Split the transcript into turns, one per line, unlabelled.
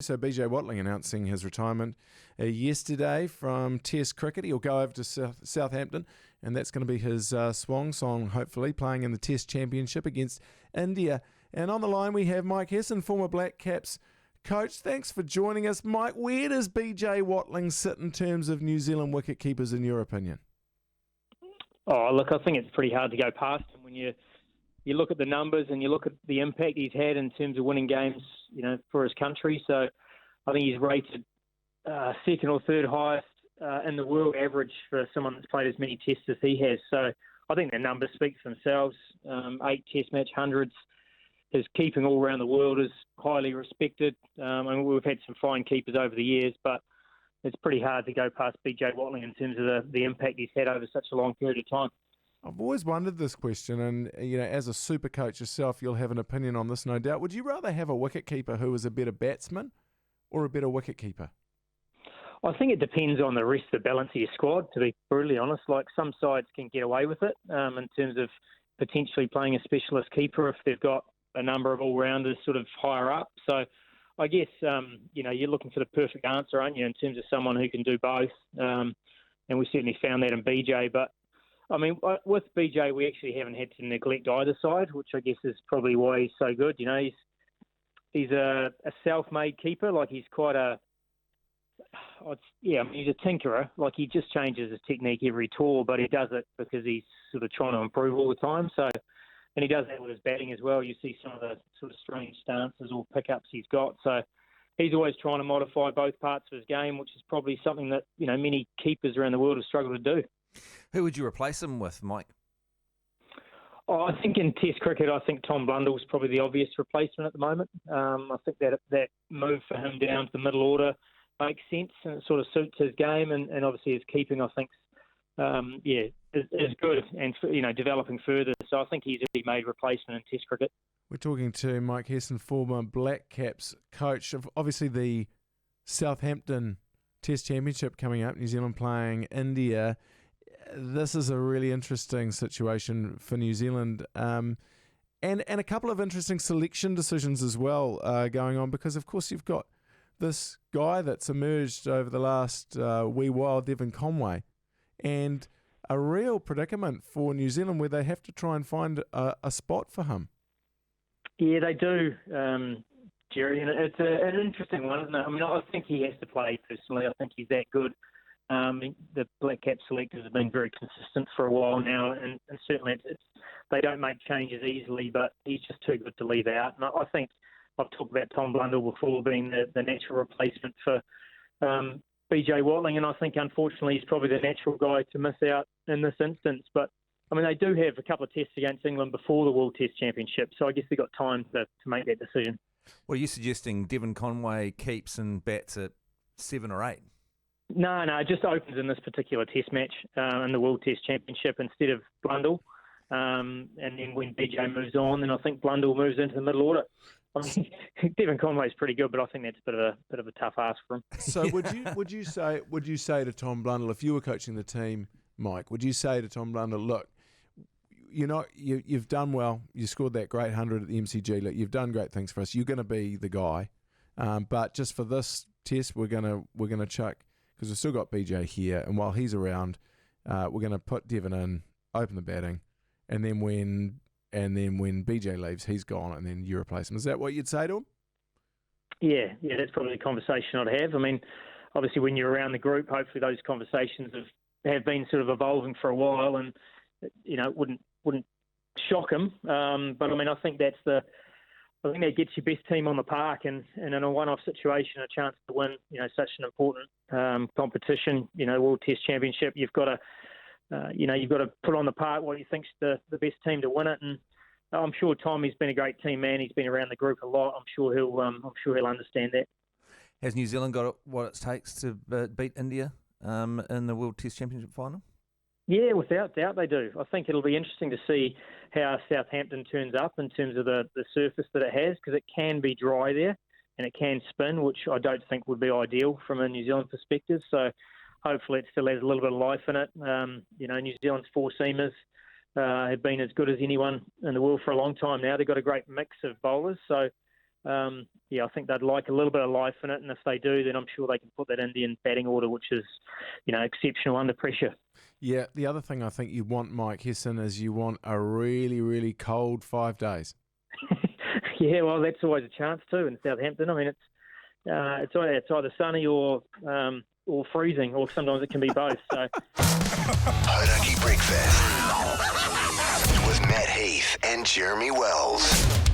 So BJ Watling announcing his retirement yesterday from Test cricket. He'll go over to Southampton, and that's going to be his swan song, hopefully, playing in the Test Championship against India. And on the line we have Mike Hesson, former Black Caps coach. Thanks for joining us. Mike, where does BJ Watling sit in terms of New Zealand wicket keepers, in your opinion?
Oh, look, I think it's pretty hard to go past him when you look at the numbers and you look at the impact he's had in terms of winning games, for his country. So I think he's rated second or third highest in the world average for someone that's played as many tests as he has. So I think the numbers speak for themselves. 8 test match hundreds. His keeping all around the world is highly respected. We've had some fine keepers over the years, but it's pretty hard to go past BJ Watling in terms of the impact he's had over such a long period of time.
I've always wondered this question, and as a super coach yourself, you'll have an opinion on this, no doubt. Would you rather have a wicketkeeper who is a better batsman or a better wicketkeeper?
I think it depends on the rest of the balance of your squad, to be brutally honest. Like, some sides can get away with it in terms of potentially playing a specialist keeper if they've got a number of all-rounders sort of higher up. So I guess, you're looking for the perfect answer, aren't you, in terms of someone who can do both. And we certainly found that in BJ, but I mean, with BJ, we actually haven't had to neglect either side, which I guess is probably why he's so good. He's a self-made keeper. Like, he's quite he's a tinkerer. Like, he just changes his technique every tour, but he does it because he's sort of trying to improve all the time. So, and he does that with his batting as well. You see some of the sort of strange stances or pickups he's got. So he's always trying to modify both parts of his game, which is probably something that, many keepers around the world have struggled to do.
Who would you replace him with, Mike?
Oh, I think in Test cricket, I think Tom Blundell is probably the obvious replacement at the moment. I think that move for him down to the middle order makes sense, and it sort of suits his game, and obviously his keeping, I think, is good and developing further. So I think he's a made replacement in Test cricket.
We're talking to Mike Hesson, former Black Caps coach of obviously the Southampton Test Championship coming up. New Zealand playing India. This is a really interesting situation for New Zealand, and a couple of interesting selection decisions as well going on, because of course you've got this guy that's emerged over the last wee while, Devon Conway, and a real predicament for New Zealand where they have to try and find a spot for him. Yeah,
they do, Jerry, and it's an interesting one, isn't it? I mean, I think he has to play personally. I think he's that good. The Black Cap selectors have been very consistent for a while now, and certainly they don't make changes easily, but he's just too good to leave out. And I think I've talked about Tom Blundell before being the natural replacement for BJ Watling, and I think unfortunately he's probably the natural guy to miss out in this instance. But I mean, they do have a couple of tests against England before the World Test Championship, so I guess they've got time to make that decision.
Well, are you suggesting Devon Conway keeps and bats at 7 or 8?
No, it just opens in this particular test match in the World Test Championship instead of Blundell. And then when BJ moves on, then I think Blundell moves into the middle order. I mean, Devon Conway's pretty good, but I think that's a bit of a tough ask for him.
So would you say to Tom Blundell, if you were coaching the team, Mike, would you say to Tom Blundell, look, you've done well, you scored that great 100 at the MCG, look, you've done great things for us, you're going to be the guy, but just for this test, we're gonna chuck, because we've still got BJ here, and while he's around, we're going to put Devon in, open the batting, and then when BJ leaves, he's gone, and then you replace him. Is that what you'd say to him? Yeah,
that's probably the conversation I'd have. I mean, obviously when you're around the group, hopefully those conversations have been sort of evolving for a while, and it wouldn't shock him. But I mean, I think that gets your best team on the park, and in a one-off situation, a chance to win, such an important competition, World Test Championship. You've got to put on the park what you think's the best team to win it. And I'm sure Tommy's been a great team man. He's been around the group a lot. I'm sure he'll understand that.
Has New Zealand got what it takes to beat India in the World Test Championship final?
Yeah, without doubt they do. I think it'll be interesting to see how Southampton turns up in terms of the surface that it has, because it can be dry there and it can spin, which I don't think would be ideal from a New Zealand perspective. So hopefully it still has a little bit of life in it. New Zealand's four-seamers have been as good as anyone in the world for a long time now. They've got a great mix of bowlers. So I think they'd like a little bit of life in it, and if they do, then I'm sure they can put that Indian batting order, which is, exceptional under pressure.
Yeah, the other thing I think you want, Mike Hesson, is you want a really, really cold 5 days.
Yeah, well, that's always a chance too in Southampton. I mean, it's either sunny or freezing, or sometimes it can be both. So.
Hauraki Breakfast with Matt Heath and Jeremy Wells.